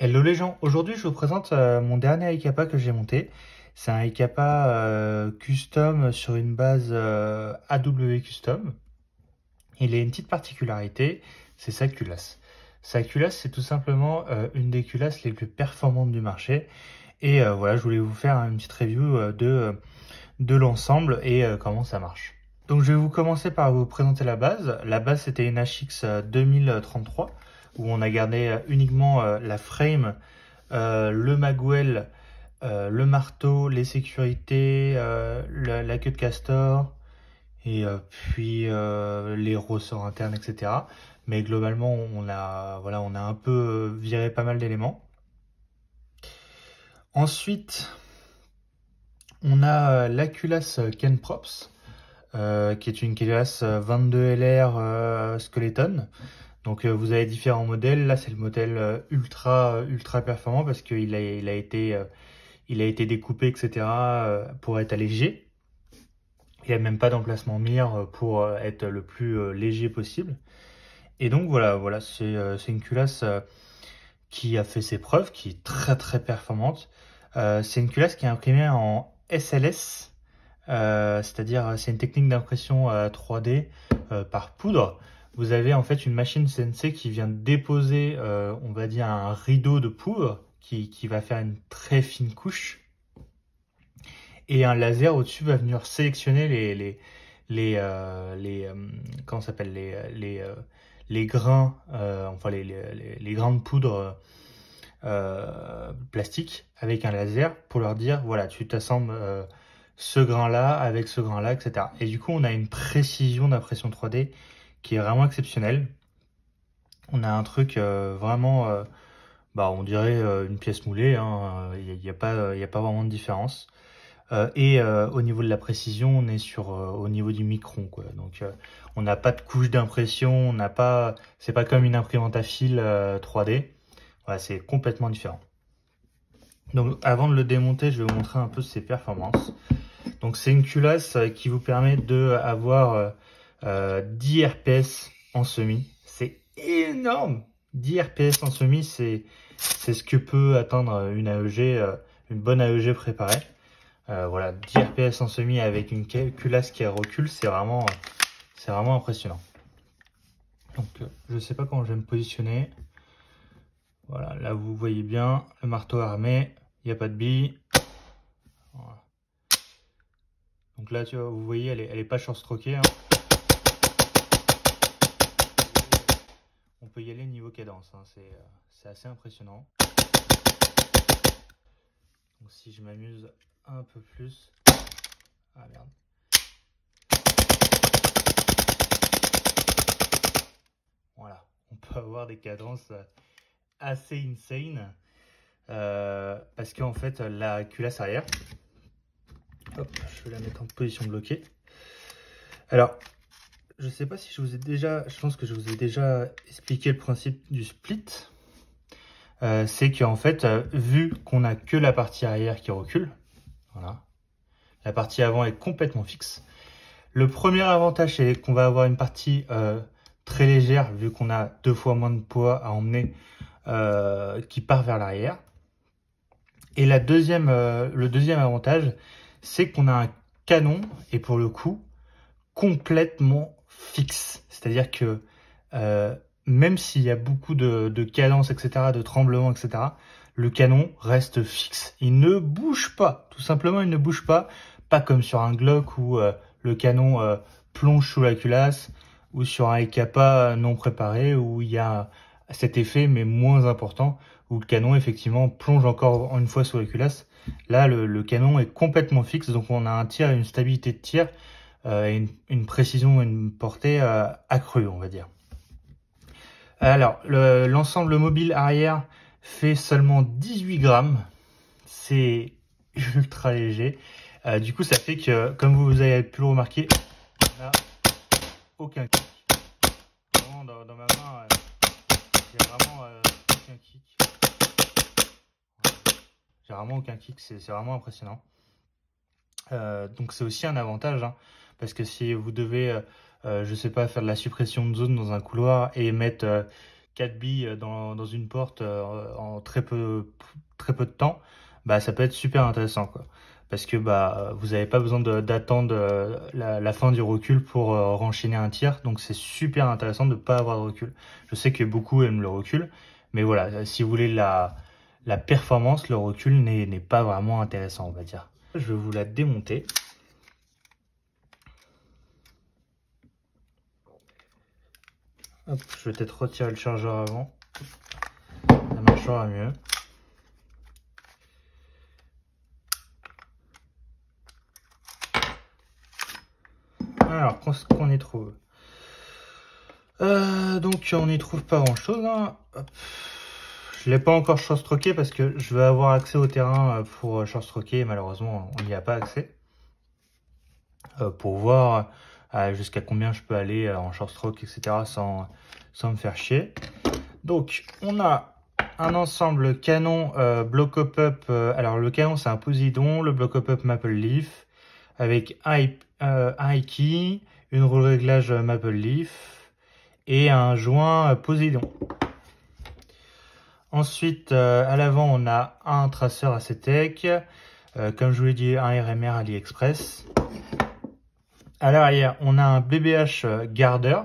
Hello les gens, aujourd'hui je vous présente mon dernier iCapa que j'ai monté. C'est un iCapa custom sur une base AW Custom. Il a une petite particularité, c'est sa culasse. Sa culasse, c'est tout simplement une des culasses les plus performantes du marché. Et voilà, je voulais vous faire une petite review de l'ensemble et comment ça marche. Donc je vais vous commencer par vous présenter la base. La base c'était une HX 2033 où on a gardé uniquement la frame, le magwell, le marteau, les sécurités, la queue de castor et puis les ressorts internes, etc. Mais globalement, on a un peu viré pas mal d'éléments. Ensuite, on a la culasse Ken Props, qui est une culasse 22 LR Skeleton. Donc vous avez différents modèles. Là, c'est le modèle ultra performant parce il a été découpé, etc. Pour être allégé. Il n'y a même pas d'emplacement mire pour être le plus léger possible. Et donc voilà, c'est une culasse qui a fait ses preuves, qui est très performante. C'est une culasse qui est imprimée en SLS, c'est-à-dire c'est une technique d'impression 3D par poudre. Vous avez en fait une machine CNC qui vient déposer, on va dire, un rideau de poudre qui va faire une très fine couche. Et un laser au-dessus va venir sélectionner comment ça s'appelle, les grains, enfin les grains de poudre plastique avec un laser pour leur dire, voilà, tu t'assembles ce grain-là avec ce grain-là, etc. Et du coup, on a une précision d'impression 3D qui est vraiment exceptionnelle. On a un truc vraiment, on dirait une pièce moulée, hein. Il n'y a pas vraiment de différence. Au niveau de la précision, on est sur au niveau du micron, quoi. Donc, on n'a pas de couche d'impression, c'est pas comme une imprimante à fil 3D. Voilà, c'est complètement différent. Donc, avant de le démonter, je vais vous montrer un peu ses performances. Donc, c'est une culasse qui vous permet de avoir 10 RPS en semi. C'est énorme! 10 RPS en semi, c'est ce que peut atteindre une AEG, une bonne AEG préparée. Voilà, 10 RPS en semi avec une culasse qui recule, c'est vraiment impressionnant. Donc, je sais pas comment je vais me positionner. Voilà, là vous voyez bien le marteau armé, il n'y a pas de bille. Voilà. Donc là, tu vois, vous voyez, elle est pas short-stroquée, hein. On peut y aller niveau cadence, hein. C'est assez impressionnant. Donc si je m'amuse un peu plus... Ah merde. Voilà, on peut avoir des cadences assez insane. Parce qu'en fait, la culasse arrière... Hop, je vais la mettre en position bloquée. Alors, je sais pas si je vous ai déjà... Je pense que je vous ai déjà expliqué le principe du split. C'est qu'en fait, vu qu'on n'a que la partie arrière qui recule, voilà, la partie avant est complètement fixe. Le premier avantage, c'est qu'on va avoir une partie très légère, vu qu'on a 2 fois moins de poids à emmener, qui part vers l'arrière. Et le deuxième avantage, c'est qu'on a un canon, et pour le coup, complètement fixe. C'est-à-dire que même s'il y a beaucoup de cadence, etc., de tremblements, etc., le canon reste fixe. Il ne bouge pas. Tout simplement, il ne bouge pas. Pas comme sur un Glock où le canon plonge sous la culasse, ou sur un iCapa non préparé où il y a cet effet, mais moins important, où le canon, effectivement, plonge encore une fois sous la culasse. Là, le canon est complètement fixe, donc on a un tir et une stabilité de tir et une précision et une portée accrue, on va dire. Alors, l'ensemble mobile arrière fait seulement 18 grammes. C'est ultra léger. Du coup, ça fait que, comme vous avez pu le remarquer, on n'a aucun kick. Vraiment, dans ma main, j'ai vraiment aucun kick. J'ai vraiment aucun kick, c'est vraiment impressionnant. Donc c'est aussi un avantage, hein, parce que si vous devez, je sais pas, faire de la suppression de zone dans un couloir et mettre 4 billes dans une porte en très peu de temps, bah, ça peut être super intéressant, quoi. Parce que bah, vous n'avez pas besoin d'attendre la fin du recul pour renchaîner un tir. Donc c'est super intéressant de ne pas avoir de recul. Je sais que beaucoup aiment le recul. Mais voilà, si vous voulez la performance, le recul n'est pas vraiment intéressant, on va dire. Je vais vous la démonter. Hop, je vais peut-être retirer le chargeur avant. Ça marchera mieux. Alors, qu'est-ce qu'on y trouve? Donc, on n'y trouve pas grand-chose. Hein. Je ne l'ai pas encore short-stroké parce que je vais avoir accès au terrain pour short-stroker. Et malheureusement, on n'y a pas accès. Pour voir jusqu'à combien je peux aller en short-stroke, etc. sans me faire chier. Donc, on a un ensemble canon block up. Alors, le canon, c'est un Posidon. Le block up Maple Leaf avec un key, une roue de réglage Maple Leaf et un joint Posidon. Ensuite, à l'avant, on a un traceur ACTEC, comme je vous l'ai dit, un RMR AliExpress. À l'arrière, on a un BBH Garder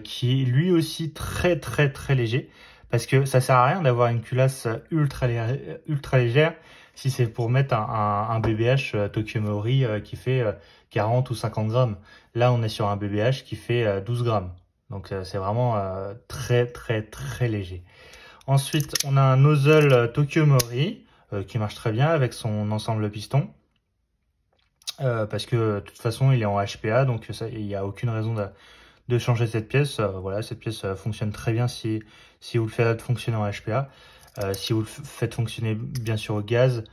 qui est lui aussi très léger, parce que ça sert à rien d'avoir une culasse ultra légère si c'est pour mettre un BBH Tokyo Maori qui fait 40 ou 50 grammes. Là, on est sur un BBH qui fait 12 grammes. Donc, c'est vraiment très léger. Ensuite, on a un nozzle Tokyo Maori qui marche très bien avec son ensemble piston. Parce que de toute façon, il est en HPA, donc il n'y a aucune raison de changer cette pièce. Voilà, cette pièce fonctionne très bien si vous le faites fonctionner en HPA. Si vous le faites fonctionner bien sûr au gaz,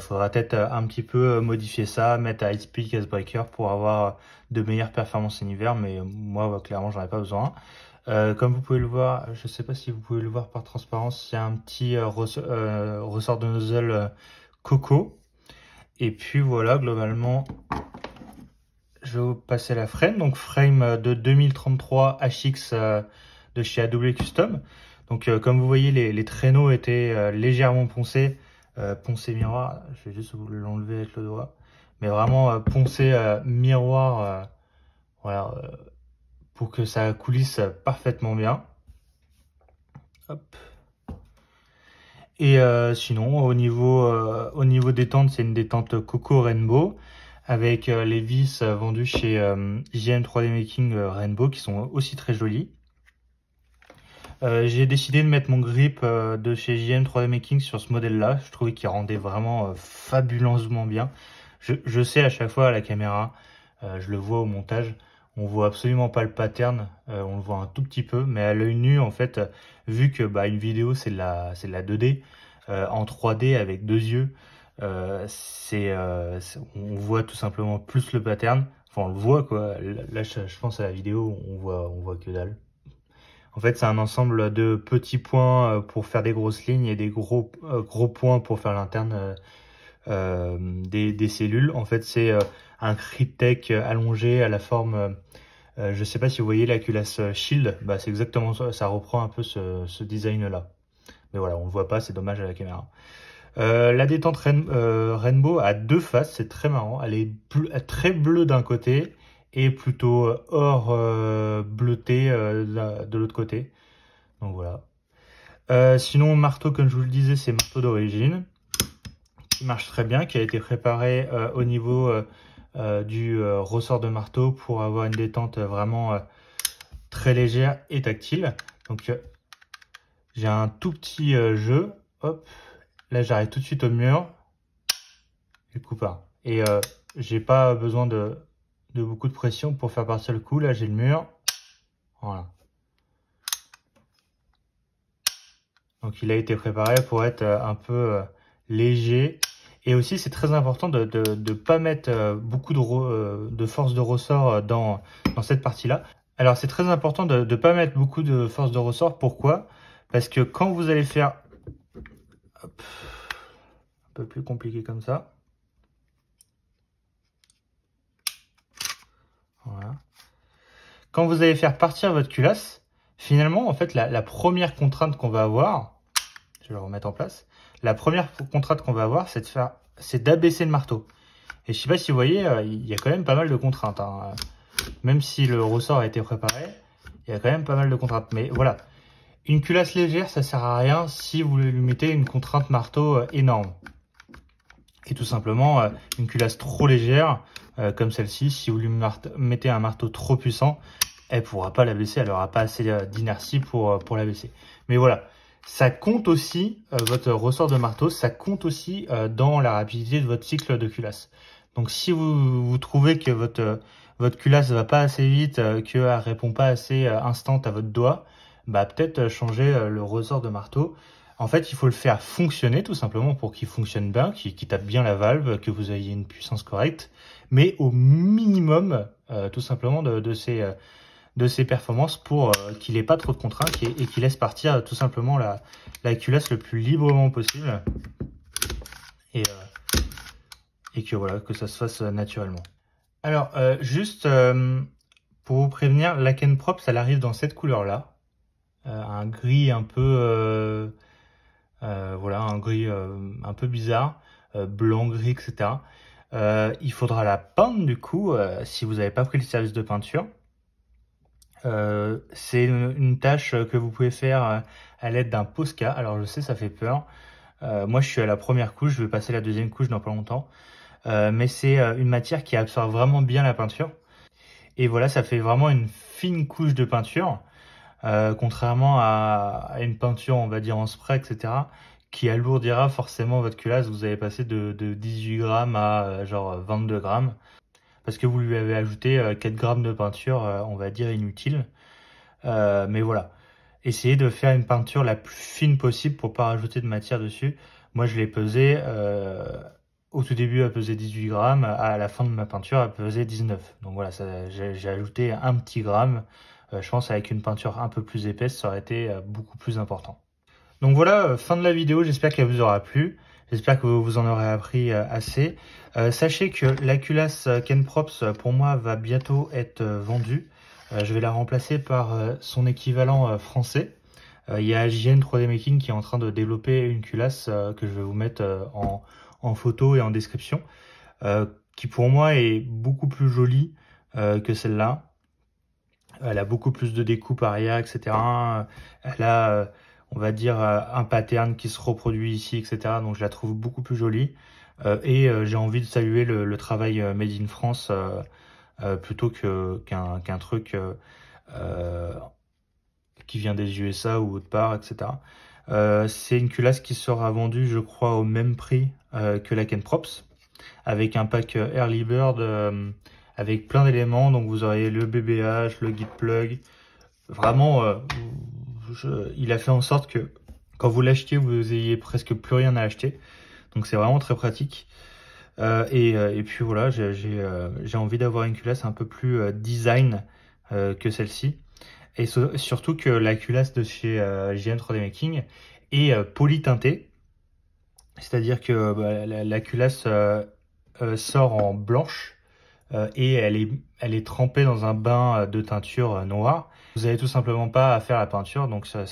faudra peut-être un petit peu modifier ça, mettre à high speed gas breaker pour avoir de meilleures performances en hiver, mais moi clairement j'en ai pas besoin. Comme vous pouvez le voir, je sais pas si vous pouvez le voir par transparence, il y a un petit ressort de nozzle Coco. Et puis voilà, globalement, je vais vous passer la frame. Donc frame de 2033 HX de chez AW Custom. Donc comme vous voyez, les traîneaux étaient légèrement poncés. Poncé miroir, je vais juste vous l'enlever avec le doigt. Mais vraiment poncé miroir, voilà, pour que ça coulisse parfaitement bien. Hop. Et sinon, au niveau détente, c'est une détente Coco Rainbow avec les vis vendues chez JM 3D Making Rainbow qui sont aussi très jolies. J'ai décidé de mettre mon grip de chez JM 3D Making sur ce modèle-là. Je trouvais qu'il rendait vraiment fabuleusement bien. Je sais à chaque fois à la caméra, je le vois au montage, on voit absolument pas le pattern, on le voit un tout petit peu, mais à l'œil nu, en fait, vu que bah, une vidéo c'est de la 2D, en 3D avec deux yeux, on voit tout simplement plus le pattern. Enfin, on le voit quoi. Là, je pense à la vidéo, on voit que dalle. En fait, c'est un ensemble de petits points pour faire des grosses lignes et des gros points pour faire l'interne des cellules. En fait, c'est un Cryptek allongé à la forme, je ne sais pas si vous voyez la culasse Shield, bah, c'est exactement ça, ça reprend un peu ce design-là. Mais voilà, on ne le voit pas, c'est dommage à la caméra. La détente Rainbow a deux faces, c'est très marrant. Elle est très bleue d'un côté et plutôt or bleuté de l'autre côté. Donc voilà. Sinon, marteau, comme je vous le disais, c'est marteau d'origine qui marche très bien, qui a été préparé au niveau du ressort de marteau pour avoir une détente vraiment très légère et tactile. Donc j'ai un tout petit jeu. Hop, là j'arrive tout de suite au mur. Et le coup part. Et j'ai pas besoin de beaucoup de pression pour faire partir le coup. Là j'ai le mur. Voilà. Donc il a été préparé pour être un peu léger. Et aussi c'est très important de ne pas mettre beaucoup de force de ressort dans cette partie-là. Alors c'est très important de ne pas mettre beaucoup de force de ressort. Pourquoi? Parce que quand vous allez faire... Hop, un peu plus compliqué comme ça. Voilà. Quand vous allez faire partir votre culasse, finalement, en fait, la première contrainte qu'on va avoir, je vais le remettre en place, la première contrainte qu'on va avoir, c'est d'abaisser le marteau. Et je sais pas si vous voyez, il y a quand même pas mal de contraintes, hein. Même si le ressort a été préparé, il y a quand même pas mal de contraintes. Mais voilà, une culasse légère, ça sert à rien si vous lui mettez une contrainte marteau énorme. Et tout simplement, une culasse trop légère, comme celle-ci, si vous lui mettez un marteau trop puissant, elle ne pourra pas l'abaisser, elle n'aura pas assez d'inertie pour l'abaisser. Mais voilà, ça compte aussi, votre ressort de marteau, ça compte aussi dans la rapidité de votre cycle de culasse. Donc si vous trouvez que votre culasse ne va pas assez vite, qu'elle ne répond pas assez instant à votre doigt, bah peut-être changer le ressort de marteau. En fait, il faut le faire fonctionner tout simplement pour qu'il fonctionne bien, qu'il tape bien la valve, que vous ayez une puissance correcte, mais au minimum, tout simplement, de ses performances pour qu'il n'ait pas trop de contraintes et qu'il laisse partir tout simplement la culasse le plus librement possible et que voilà, que ça se fasse naturellement. Alors, juste pour vous prévenir, la Ken Props, elle arrive dans cette couleur-là, un gris un peu... voilà, un gris un peu bizarre, blanc, gris, etc. Il faudra la peindre du coup, si vous n'avez pas pris le service de peinture. C'est une tâche que vous pouvez faire à l'aide d'un Posca. Alors je sais, ça fait peur. Moi je suis à la première couche, je vais passer la deuxième couche dans pas longtemps. Mais c'est une matière qui absorbe vraiment bien la peinture. Et voilà, ça fait vraiment une fine couche de peinture. Contrairement à une peinture, on va dire en spray, etc., qui alourdira forcément votre culasse. Vous avez passé de 18 grammes à genre 22 grammes, parce que vous lui avez ajouté 4 grammes de peinture, on va dire inutile. Mais voilà, essayez de faire une peinture la plus fine possible pour pas rajouter de matière dessus. Moi, je l'ai pesé, au tout début, elle pesait 18 grammes, à la fin de ma peinture, elle pesait 19. Donc voilà, j'ai ajouté un petit gramme. Je pense avec une peinture un peu plus épaisse, ça aurait été beaucoup plus important. Donc voilà, fin de la vidéo, j'espère qu'elle vous aura plu. J'espère que vous en aurez appris assez. Sachez que la culasse Ken Props, pour moi, va bientôt être vendue. Je vais la remplacer par son équivalent français. Il y a JN 3D Making qui est en train de développer une culasse que je vais vous mettre en photo et en description, qui pour moi est beaucoup plus jolie que celle-là. Elle a beaucoup plus de découpe arrière, etc. Elle a, on va dire, un pattern qui se reproduit ici, etc. Donc je la trouve beaucoup plus jolie. Et j'ai envie de saluer le travail Made in France plutôt qu'un truc qui vient des USA ou autre part, etc. C'est une culasse qui sera vendue, je crois, au même prix que la Ken Props, avec un pack Early Bird avec plein d'éléments. Donc vous aurez le BBH, le guide plug. Vraiment, il a fait en sorte que quand vous l'achetiez, vous ayez presque plus rien à acheter. Donc c'est vraiment très pratique. Et puis voilà, j'ai envie d'avoir une culasse un peu plus design que celle-ci. Et surtout que la culasse de chez JN 3D Making est polyteintée. C'est-à-dire que la culasse sort en blanche et elle est trempée dans un bain de teinture noire. Vous n'avez tout simplement pas à faire la peinture, donc ça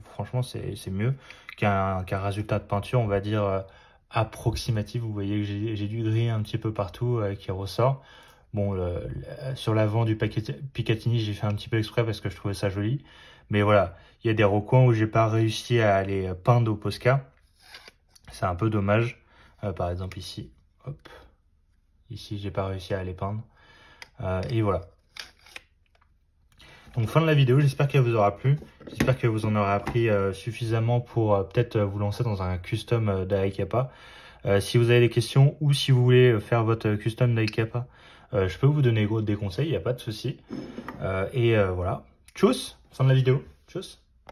franchement c'est mieux qu'un résultat de peinture, on va dire approximatif. Vous voyez que j'ai du gris un petit peu partout qui ressort. Bon, sur l'avant du Picatinny, j'ai fait un petit peu exprès parce que je trouvais ça joli. Mais voilà, il y a des recoins où j'ai pas réussi à les peindre au Posca. C'est un peu dommage. Par exemple ici, hop, ici j'ai pas réussi à les peindre. Et voilà. Donc fin de la vidéo, j'espère qu'elle vous aura plu. J'espère que vous en aurez appris suffisamment pour peut-être vous lancer dans un custom d'Aikapa. Si vous avez des questions ou si vous voulez faire votre custom d'Aikapa, je peux vous donner des conseils, il n'y a pas de souci. Et voilà. Tchuss, fin de la vidéo. Tchuss.